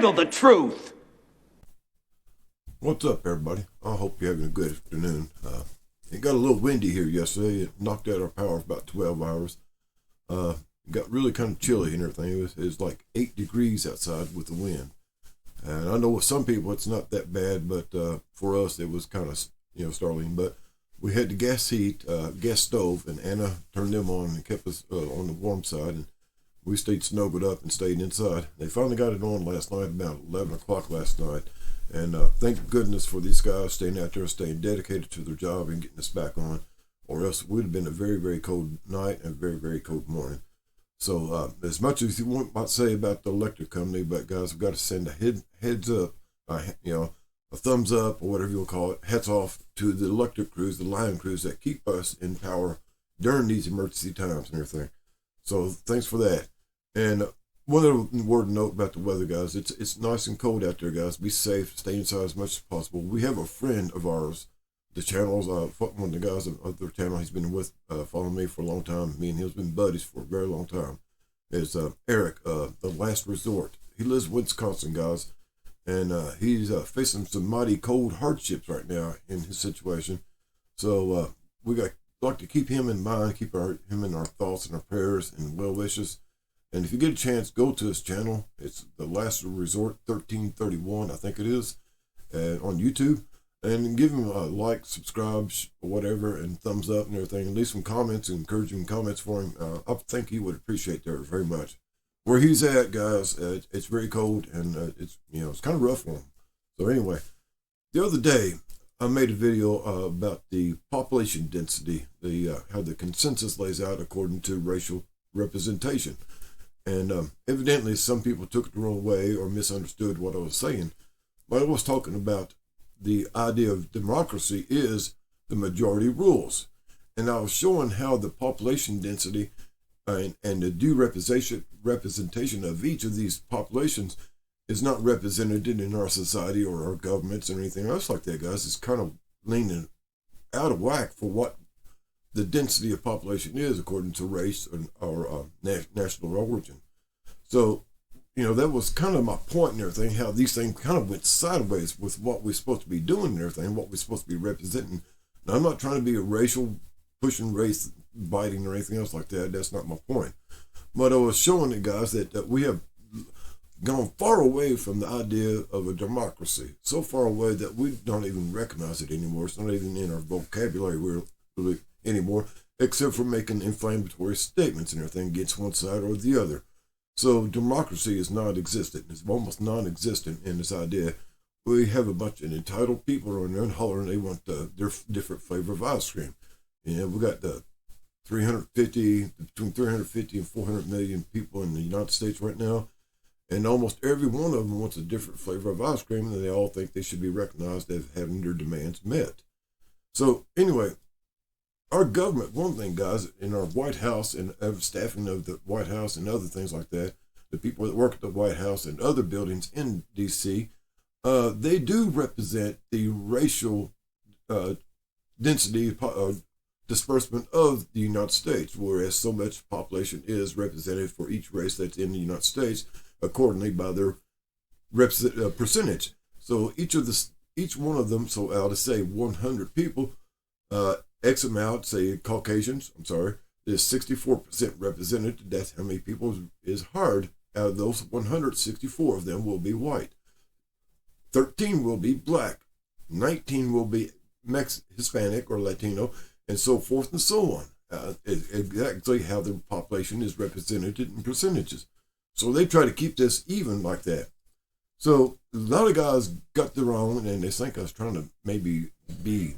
handle the truth. What's up, everybody? I hope you're having a good afternoon. It got a little windy here yesterday. It knocked out our power for about 12 hours. It got really kind of chilly and everything. It was like 8 degrees outside with the wind. And I know with some people it's not that bad, but for us it was kind of startling. But we had the gas stove, and Anna turned them on and kept us on the warm side. And we stayed snuggled up and stayed inside. They finally got it on last night, about 11 o'clock last night. And thank goodness for these guys staying out there, staying dedicated to their job and getting us back on, or else it would have been a very, very cold night and a very, very cold morning. So as much as you might say about the electric company, but guys, we've got to send a heads up, a thumbs up, or whatever you'll call it, hats off to the electric crews, the line crews that keep us in power during these emergency times and everything. So thanks for that. And one other word to note about the weather, guys. It's nice and cold out there, guys. Be safe. Stay inside as much as possible. We have a friend of ours, the channel's one of the guys of their channel. He's been following me for a long time. Me and him have been buddies for a very long time. Is Eric, the Last Resort. He lives in Wisconsin, guys, and he's facing some mighty cold hardships right now in his situation. So we like to keep him in mind, keep him in our thoughts and our prayers and well wishes. And if you get a chance, go to his channel. It's The Last Resort 1331, I think it is, on YouTube. And give him a like, subscribe, or whatever, and thumbs up and everything. And leave some comments, encouraging comments for him. I think he would appreciate that very much. Where he's at, guys, it's very cold, and it's kind of rough for him. So anyway, the other day, I made a video about the population density, how the consensus lays out according to racial representation. And evidently some people took it the wrong way or misunderstood what I was saying. But I was talking about the idea of democracy is the majority rules. And I was showing how the population density and the due representation of each of these populations is not represented in our society or our governments or anything else like that, guys. It's kind of leaning out of whack for what the density of population is according to race or national origin. So, that was kind of my point and everything, how these things kind of went sideways with what we're supposed to be doing and everything, what we're supposed to be representing. Now, I'm not trying to be a racial pushing, race biting or anything else like that. That's not my point. But I was showing you guys that we have gone far away from the idea of a democracy, so far away that we don't even recognize it anymore. It's not even in our vocabulary really anymore, except for making inflammatory statements and everything against one side or the other. So democracy is non-existent. It's almost non-existent in this idea. We have a bunch of entitled people on there and hollering they want their different flavor of ice cream. We got the between 350 and 400 million people in the United States right now. And almost every one of them wants a different flavor of ice cream, and they all think they should be recognized as having their demands met. So anyway, our government, one thing, guys, in our White House and staffing of the White House and other things like that, the people that work at the White House and other buildings in D.C., they do represent the racial density disbursement of the United States, whereas so much population is represented for each race that's in the United States, accordingly by their percentage. So each one of them, so out of say 100 people, X amount, say Caucasians, is 64% represented. That's how many people is hired. Out of those 164 of them will be white. 13 will be black. 19 will be Hispanic or Latino, and so forth and so on. Exactly how the population is represented in percentages. So they try to keep this even like that. So a lot of guys got the wrong, and they think I was trying to maybe be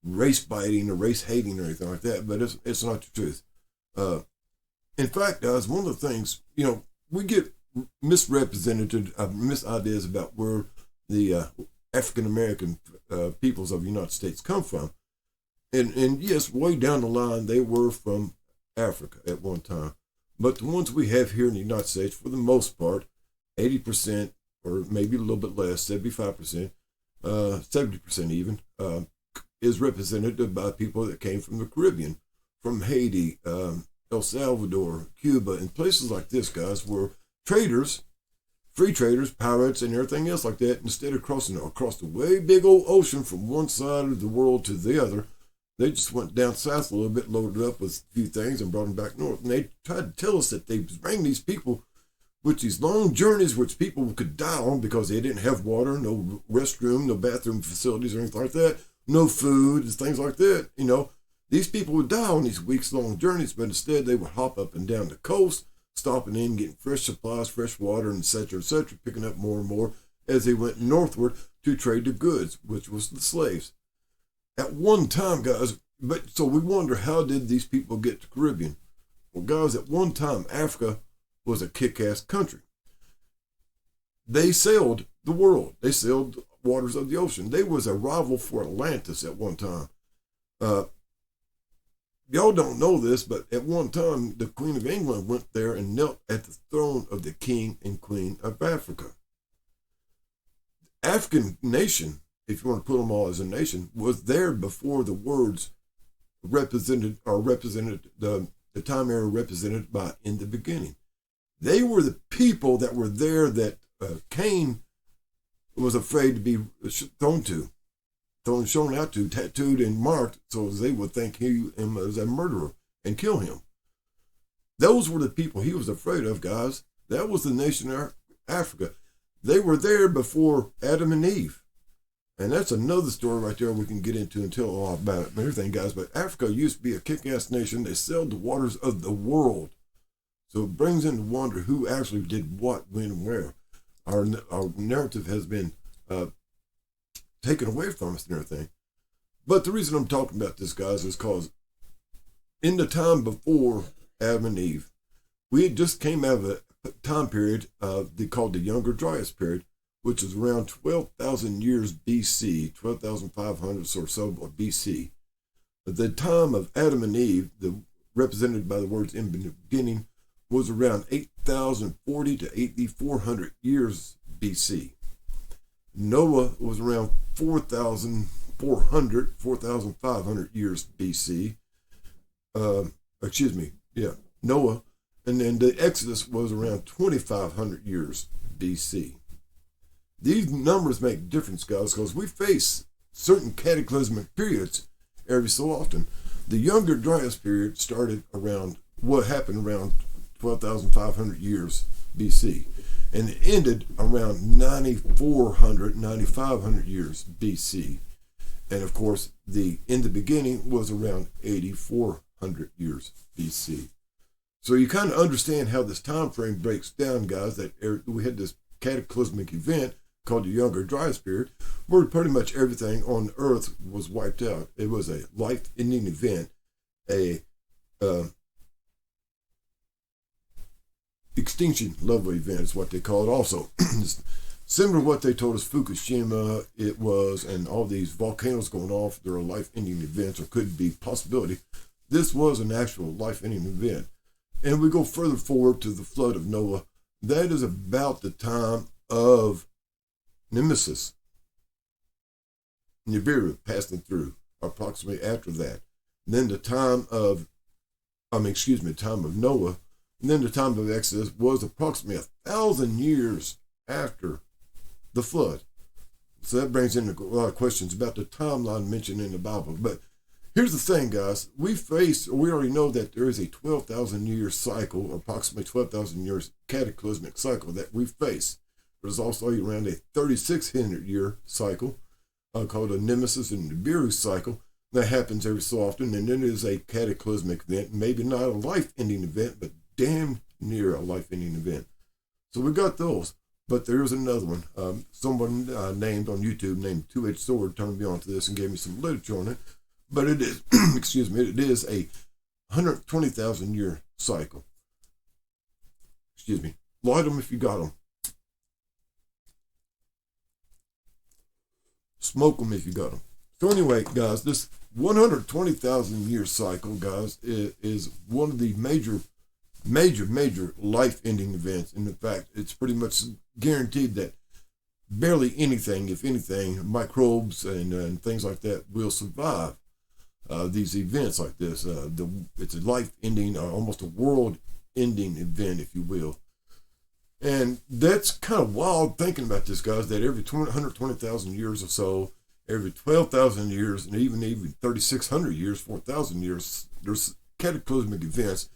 race biting or race hating or anything like that, but it's not the truth. In fact, guys, one of the things, we get misrepresented, misideas about where the African-American peoples of the United States come from. And yes, way down the line, they were from Africa at one time. But the ones we have here in the United States, for the most part, 80% or maybe a little bit less, 75%, 70% even, is represented by people that came from the Caribbean, from Haiti, El Salvador, Cuba, and places like this, guys, were traders free traders, pirates, and everything else like that, instead of crossing across the way big old ocean from one side of the world to the other, they just went down south a little bit, loaded up with a few things, and brought them back north. And they tried to tell us that they bring these people with these long journeys, which people could die on because they didn't have water, no restroom, no bathroom facilities or anything like that, no food, and things like that. You know, these people would die on these weeks-long journeys, but instead they would hop up and down the coast, stopping in, getting fresh supplies, fresh water, and et cetera, picking up more and more as they went northward to trade the goods, which was the slaves. At one time, guys, so we wonder, how did these people get to the Caribbean? Well, guys, at one time, Africa was a kick-ass country. They sailed the world. They sailed the waters of the ocean. They was a rival for Atlantis at one time. Y'all don't know this, but at one time, the Queen of England went there and knelt at the throne of the King and Queen of Africa. The African nation, if you want to put them all as a nation, was there before the words represented the time era represented by in the beginning. They were the people that were there that Cain was afraid to be shown out to, tattooed and marked, so they would think he was a murderer and kill him. Those were the people he was afraid of, guys. That was the nation of Africa. They were there before Adam and Eve. And that's another story right there we can get into and tell all about it and everything, guys. But Africa used to be a kick-ass nation. They sailed the waters of the world. So it brings into wonder who actually did what, when, and where. Our narrative has been taken away from us and everything. But the reason I'm talking about this, guys, is because in the time before Adam and Eve, we had just came out of a time period they called the Younger Dryas period, which is around 12,000 years BC, 12,500 or so of BC. At the time of Adam and Eve, represented by the words in the beginning, was around 8,040 to 8,400 years BC. Noah was around 4,500 years BC. Noah. And then the Exodus was around 2,500 years BC. These numbers make a difference, guys, because we face certain cataclysmic periods every so often. The Younger Dryas period started around, what happened around 12,500 years BC, and it ended around 9,500 years BC. And of course, in the beginning was around 8,400 years BC. So you kind of understand how this time frame breaks down, guys, that we had this cataclysmic event called the Younger Dryas period, where pretty much everything on Earth was wiped out. It was a life-ending event, a extinction level event is what they call it also. Similar to what they told us Fukushima it was, and all these volcanoes going off, they're life-ending events or could be possibility. This was an actual life-ending event. And we go further forward to the flood of Noah. That is about the time of Nemesis, Nibiru passing through, approximately after that. And then the time of Noah, and then the time of Exodus was approximately 1,000 years after the flood. So that brings in a lot of questions about the timeline mentioned in the Bible. But here's the thing, guys. We already know that there is a 12,000 year cycle, approximately 12,000 years cataclysmic cycle that we face. There's also around a 3,600 year cycle called a Nemesis and Nibiru cycle that happens every so often. And then there's a cataclysmic event, maybe not a life-ending event, but damn near a life-ending event. So we got those. But there's another one. Someone named on YouTube named Two-Edged Sword turned me on to this and gave me some literature on it. But it is, it is a 120,000 year cycle. Light them if you got them. Smoke them if you got them. So anyway, guys, this 120,000 year cycle, guys, is one of the major life-ending events. And in fact, it's pretty much guaranteed that barely anything, if anything, microbes and things like that will survive these events like this. It's a life-ending, almost a world-ending event, if you will. And that's kind of wild thinking about this, guys, that every 120,000 years or so, every 12,000 years, and even 3,600 years, 4,000 years, there's cataclysmic events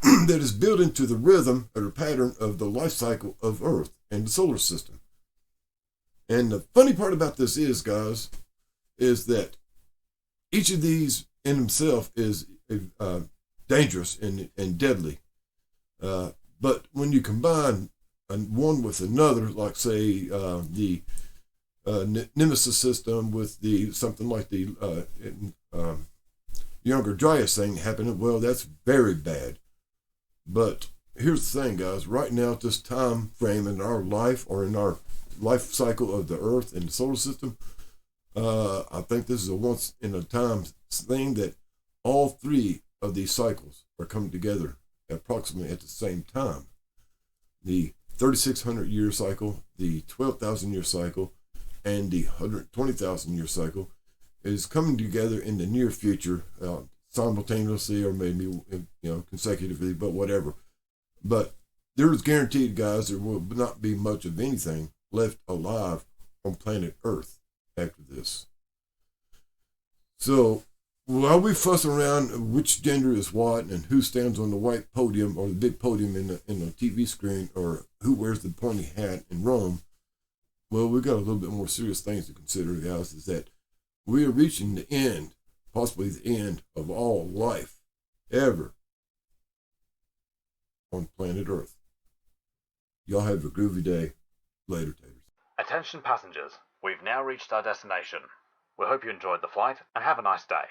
that is built into the rhythm or the pattern of the life cycle of Earth and the solar system. And the funny part about this is, guys, is that each of these in himself is dangerous and deadly. But when you combine one with another, like say the Nemesis system with the something like the Younger Dryas thing happening, well, that's very bad. But here's the thing, guys. Right now, at this time frame in our life or in our life cycle of the Earth and the solar system, I think this is a once in a time thing that all three of these cycles are coming together approximately at the same time. The 3,600 year cycle, the 12,000 year cycle, and the 120,000 year cycle is coming together in the near future, simultaneously or maybe consecutively, but whatever. But there is guaranteed, guys, there will not be much of anything left alive on planet Earth after this. So while we fuss around which gender is what and who stands on the white podium or the big podium in the TV screen or who wears the pointy hat in Rome, well, we got a little bit more serious things to consider, guys, is that we are reaching the end, possibly the end of all life ever on planet Earth. Y'all have a groovy day. Later, taters. Attention passengers, we've now reached our destination. We hope you enjoyed the flight and have a nice day.